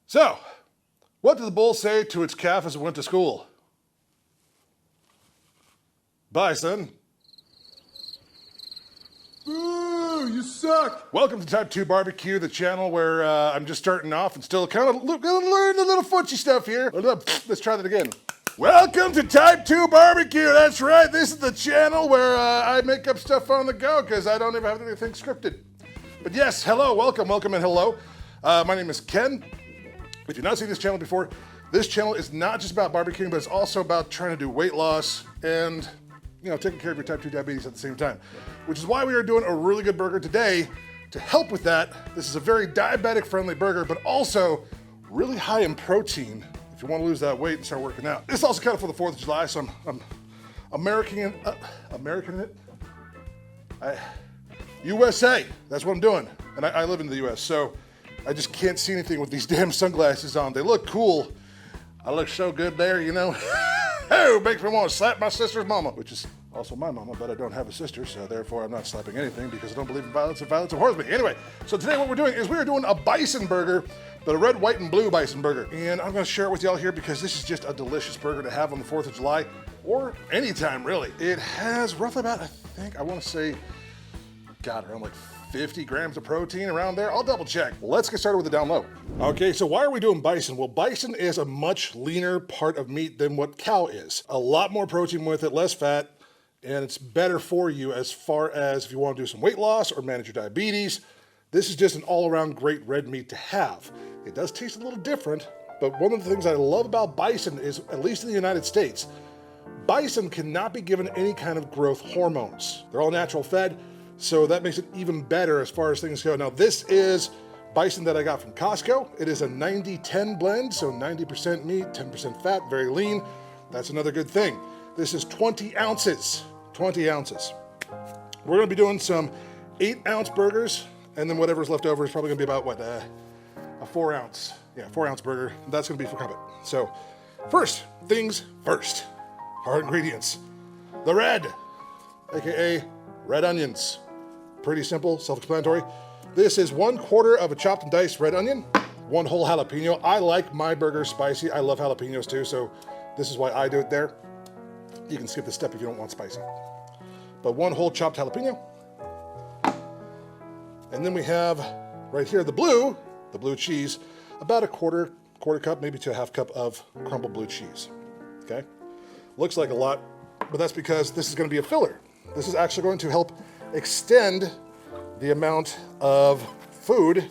So, what did the bull say to its calf as it went to school? Bison. Boo, you suck. Welcome to Type 2 Barbecue, the channel where I'm just starting off and still kind of learning a little footchy stuff here. Let's try that again. Welcome to Type 2 Barbecue. That's right. This is the channel where I make up stuff on the go because I don't even have anything scripted. But yes, hello, welcome, and hello. My name is Ken. If you've not seen this channel before, this channel is not just about barbecuing, but it's also about trying to do weight loss and, you know, taking care of your type 2 diabetes at the same time, which is why we are doing a really good burger today to help with that. This is a very diabetic friendly burger, but also really high in protein if you want to lose that weight and start working out. This is also kind of for the 4th of July, so I'm Americaning it. USA, that's what I'm doing. And I live in the US, so I just can't see anything with these damn sunglasses on. They look cool. I look so good there, you know. Oh, makes me want to slap my sister's mama, which is also my mama, but I don't have a sister, so therefore I'm not slapping anything because I don't believe in violence, and violence abhors me. Anyway, so today what we're doing is we're doing a bison burger, but a red, white, and blue bison burger. And I'm gonna share it with y'all here because this is just a delicious burger to have on the 4th of July, or anytime really. It has roughly about, I wanna say, around like 50 grams of protein around there. I'll double check. Let's get started with the down low. Okay, so why are we doing bison? Well, bison is a much leaner part of meat than what cow is. A lot more protein with it, less fat, and it's better for you as far as if you want to do some weight loss or manage your diabetes. This is just an all-around great red meat to have. It does taste a little different, but one of the things I love about bison is, at least in the United States, bison cannot be given any kind of growth hormones. They're all natural fed, so that makes it even better as far as things go. Now, this is bison that I got from Costco. It is a 90-10 blend, so 90% meat, 10% fat, very lean. That's another good thing. This is 20 ounces, 20 ounces. We're gonna be doing some 8-ounce burgers, and then whatever's left over is probably gonna be about, what, a 4-ounce, 4-ounce burger. That's gonna be for Cubbit. So, first things first, our ingredients. The red, AKA red onions. Pretty simple, self-explanatory. This is 1/4 of a chopped and diced red onion, 1 whole jalapeno. I like my burgers spicy. I love jalapenos too, so this is why I do it there. You can skip this step if you don't want spicy. But 1 whole chopped jalapeno. And then we have right here the blue cheese, about a quarter cup, maybe to a 1/2 cup of crumbled blue cheese, okay? Looks like a lot, but that's because this is gonna be a filler. This is actually going to help extend the amount of food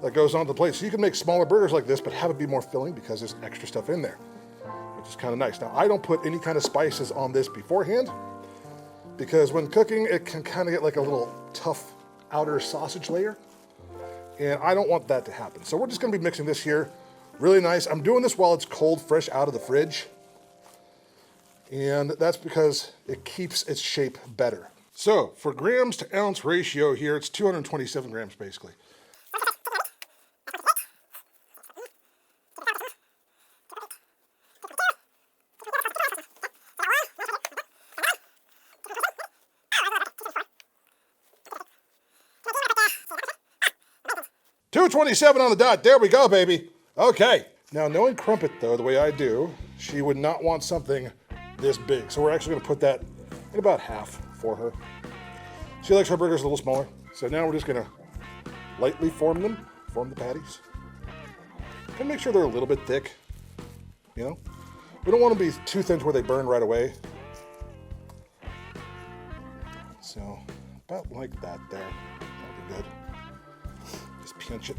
that goes onto the plate. So you can make smaller burgers like this, but have it be more filling because there's extra stuff in there, which is kind of nice. Now, I don't put any kind of spices on this beforehand because when cooking, it can kind of get like a little tough outer sausage layer, and I don't want that to happen. So we're just gonna be mixing this here really nice. I'm doing this while it's cold, fresh out of the fridge, and that's because it keeps its shape better. So for grams to ounce ratio here, it's 227 grams basically. $227 on the dot. There we go, baby. Okay. Now, knowing Crumpet, though, the way I do, she would not want something this big. So we're actually going to put that in about half for her. She likes her burgers a little smaller. So now we're just going to lightly form the patties. And make sure they're a little bit thick, you know? We don't want them to be too thin to where they burn right away. So about like that there. That'll be good. Just pinch it.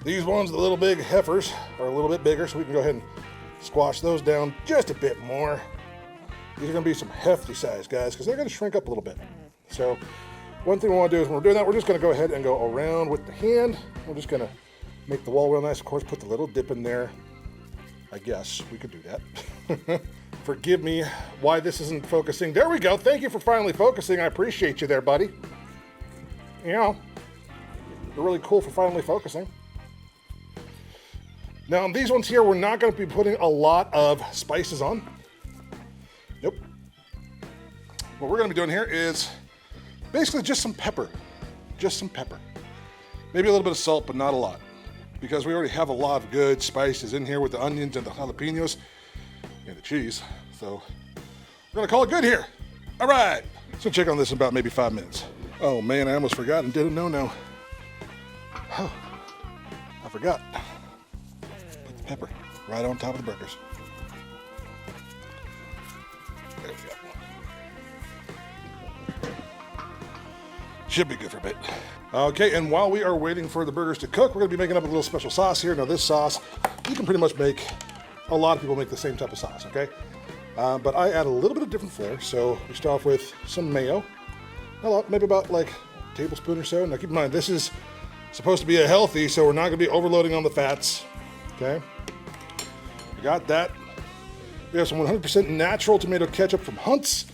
These ones, the little big heifers, are a little bit bigger, so we can go ahead and squash those down just a bit more. These are gonna be some hefty size guys, because they're gonna shrink up a little bit. So one thing we wanna do is when we're doing that, we're just gonna go ahead and go around with the hand. We're just gonna make the wall real nice. Of course, put the little dip in there. I guess we could do that. Forgive me why this isn't focusing. There we go. Thank you for finally focusing. I appreciate you there, buddy. You know, you're really cool for finally focusing. Now, on these ones here, we're not going to be putting a lot of spices on. Nope. What we're going to be doing here is basically just some pepper. Just some pepper. Maybe a little bit of salt, but not a lot. because we already have a lot of good spices in here with the onions and the jalapenos and the cheese. So we're gonna call it good here. All right, so check on this in about maybe 5 minutes. Oh man, I almost forgot and did a no-no. Oh, I forgot. Put the pepper right on top of the burgers. There we go. Should be good for a bit. Okay, and while we are waiting for the burgers to cook, we're gonna be making up a little special sauce here. Now this sauce, you can pretty much make, a lot of people make the same type of sauce, okay? But I add a little bit of different flair. So we start off with some mayo. A lot, maybe about like a tablespoon or so. Now keep in mind, this is supposed to be a healthy, so we're not gonna be overloading on the fats, okay? We got that. We have some 100% natural tomato ketchup from Hunt's.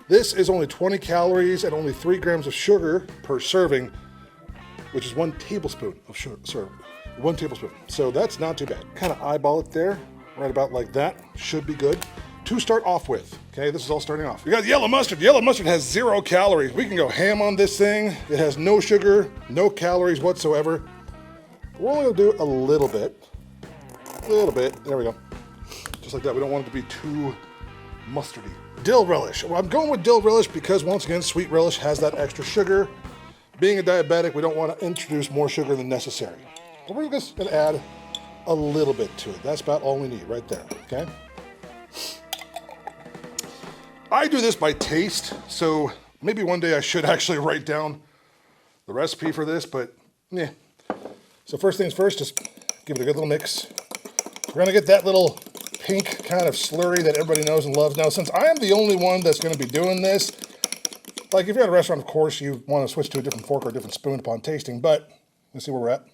This is only 20 calories and only 3 grams of sugar per serving, which is 1 tablespoon of sugar, 1 tablespoon. So that's not too bad. Kind of eyeball it there, right about like that. Should be good to start off with. Okay, this is all starting off. We got yellow mustard. Yellow mustard has 0 calories. We can go ham on this thing. It has no sugar, no calories whatsoever. We're only gonna do a little bit. There we go. Just like that. We don't want it to be too mustardy. Dill relish. Well, I'm going with dill relish because once again, sweet relish has that extra sugar. Being a diabetic, we don't want to introduce more sugar than necessary. But we're just gonna add a little bit to it. That's about all we need right there, okay? I do this by taste, so maybe one day I should actually write down the recipe for this, but yeah. So first things first, just give it a good little mix. We're gonna get that little pink kind of slurry that everybody knows and loves. Now, since I am the only one that's gonna be doing this, like if you're at a restaurant, of course, you wanna switch to a different fork or a different spoon upon tasting, but let's see where we're at.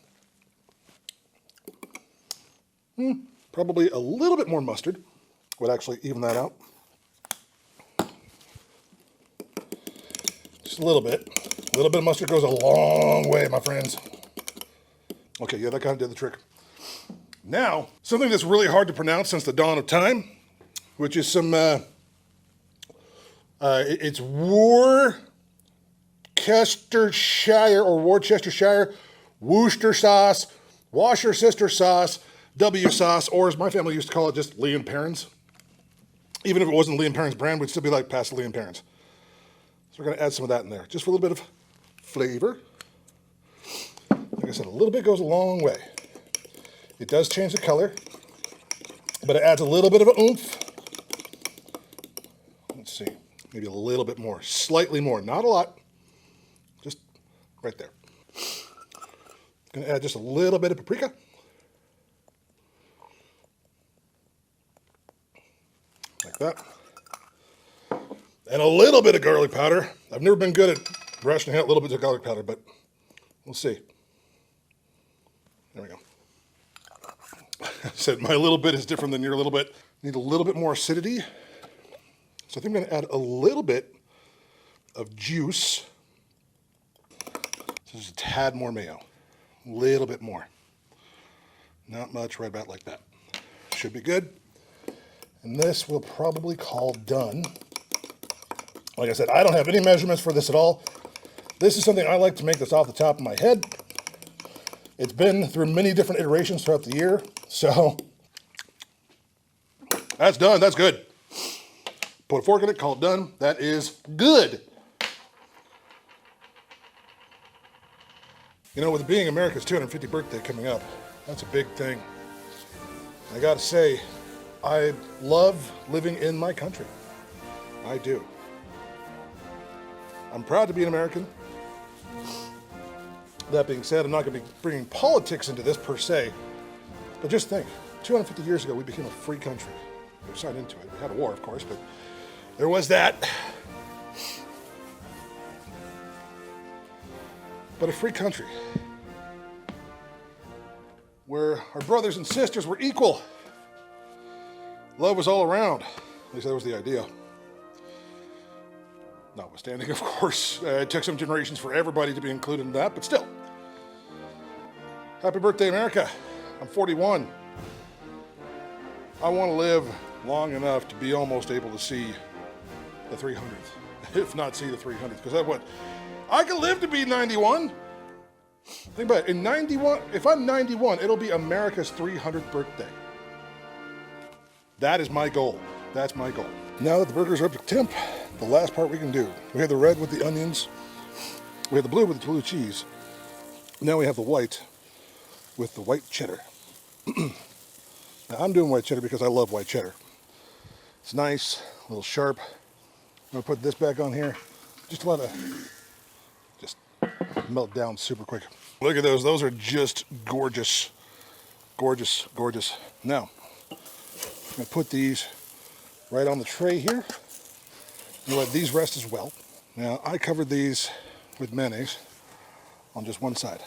Probably a little bit more mustard would actually even that out. Just a little bit. A little bit of mustard goes a long way, my friends. Okay, yeah, that kind of did the trick. Now, something that's really hard to pronounce since the dawn of time, which is some, it's Worcestershire Worcester sauce, Worcestershire sauce, W sauce, or as my family used to call it, just Lee and Perrins. Even if it wasn't Lee and Perrins brand, we'd still be like past Lee and Perrins. So we're gonna add some of that in there, just for a little bit of flavor. Like I said, a little bit goes a long way. It does change the color, but it adds a little bit of a oomph. Let's see, maybe a little bit more, slightly more, not a lot, just right there. Gonna add just a little bit of paprika. Like that. And a little bit of garlic powder. I've never been good at rationing out a little bit of garlic powder, but we'll see. There we go. I said my little bit is different than your little bit. Need a little bit more acidity. So I think I'm gonna add a little bit of juice. So just a tad more mayo. A little bit more. Not much, right about like that. Should be good. And this we'll probably call done. Like I said, I don't have any measurements for this at all. This is something I like to make this off the top of my head. It's been through many different iterations throughout the year, so that's done, that's good. Put a fork in it, call it done. That is good. You know, with it being America's 250th birthday coming up, that's a big thing. I gotta say, I love living in my country. I do. I'm proud to be an American. That being said, I'm not going to be bringing politics into this per se, but just think, 250 years ago, we became a free country. We were signed into it. We had a war, of course, but there was that. But a free country where our brothers and sisters were equal. Love was all around. At least that was the idea. Notwithstanding, of course, it took some generations for everybody to be included in that, but still. Happy birthday, America. I'm 41. I want to live long enough to be almost able to see the 300th, if not see the 300th, because I could live to be 91. Think about it, in 91, if I'm 91, it'll be America's 300th birthday. That is my goal. That's my goal. Now that the burgers are up to temp, the last part we can do. We have the red with the onions. We have the blue with the blue cheese. Now we have the white with the white cheddar. Now I'm doing white cheddar because I love white cheddar. It's nice, a little sharp. I'm gonna put this back on here. Just to let it just melt down super quick. Look at those are just gorgeous. Gorgeous, gorgeous. Now, I'm gonna put these right on the tray here. And let these rest as well. Now, I covered these with mayonnaise on just one side.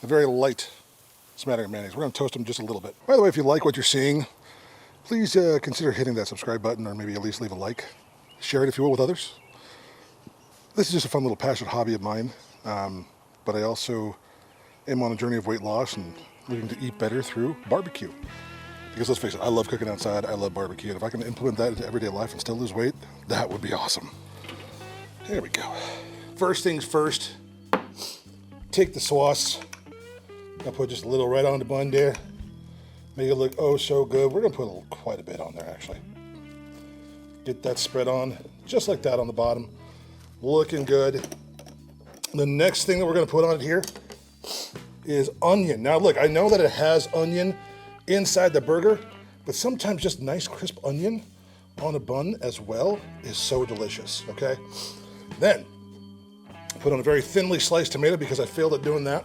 A very light smattering of mayonnaise. We're gonna toast them just a little bit. By the way, if you like what you're seeing, please consider hitting that subscribe button, or maybe at least leave a like. Share it if you will with others. This is just a fun little passion hobby of mine, but I also am on a journey of weight loss and looking to eat better through barbecue. Because let's face it, I love cooking outside, I love barbecue, and if I can implement that into everyday life and still lose weight, that would be awesome. There we go. First things first, take the sauce. I'll put just a little right on the bun there. Make it look oh so good. We're gonna put quite a bit on there actually. Get that spread on, just like that on the bottom. Looking good. The next thing that we're gonna put on it here is onion. Now look, I know that it has onion inside the burger, but sometimes just nice crisp onion on a bun as well is so delicious, okay? Then, put on a very thinly sliced tomato because I failed at doing that.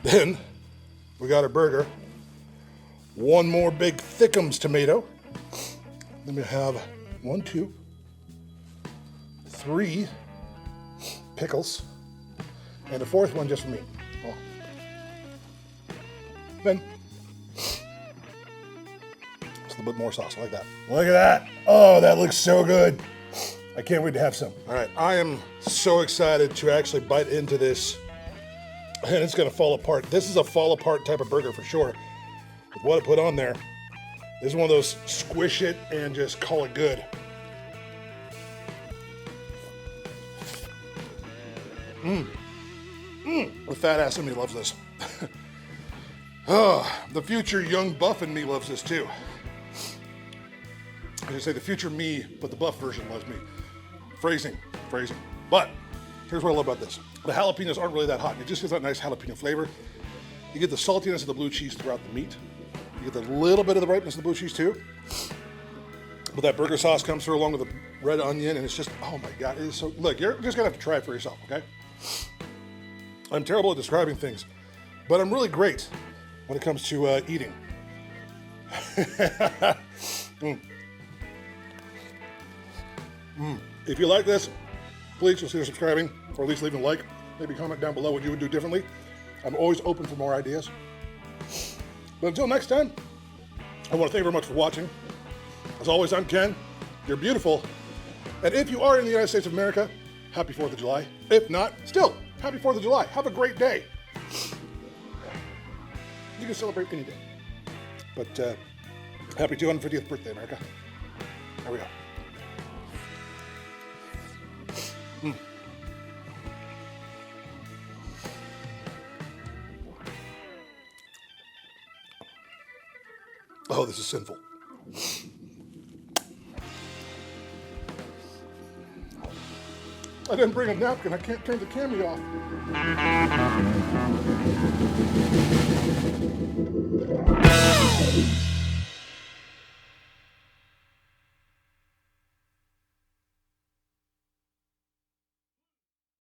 Then, we got our burger. One more big thickums tomato. Then we have 1, 2, 3 pickles, and a fourth one just for me. Oh. Then, just a little bit more sauce, like that. Look at that. Oh, that looks so good. I can't wait to have some. All right, I am so excited to actually bite into this, and it's gonna fall apart. This is a fall apart type of burger for sure. With what I put on there, this is one of those squish it and just call it good. The fat ass in me loves this. Oh, the future young buff in me loves this too. I should say the future me, but the buff version loves me. Phrasing. But here's what I love about this. The jalapenos aren't really that hot. It just gives that nice jalapeno flavor. You get the saltiness of the blue cheese throughout the meat. You get a little bit of the ripeness of the blue cheese too. But that burger sauce comes through along with the red onion, and it's just, oh my God, it is so, look, you're just gonna have to try it for yourself, okay? I'm terrible at describing things, but I'm really great when it comes to eating. If you like this, please consider subscribing, or at least leaving a like. Maybe comment down below what you would do differently. I'm always open for more ideas. But until next time, I want to thank you very much for watching. As always, I'm Ken. You're beautiful. And if you are in the United States of America, happy 4th of July. If not, still, happy 4th of July. Have a great day. You can celebrate any day. But happy 250th birthday, America. There we go. Oh, this is sinful. I didn't bring a napkin. I can't turn the camera off.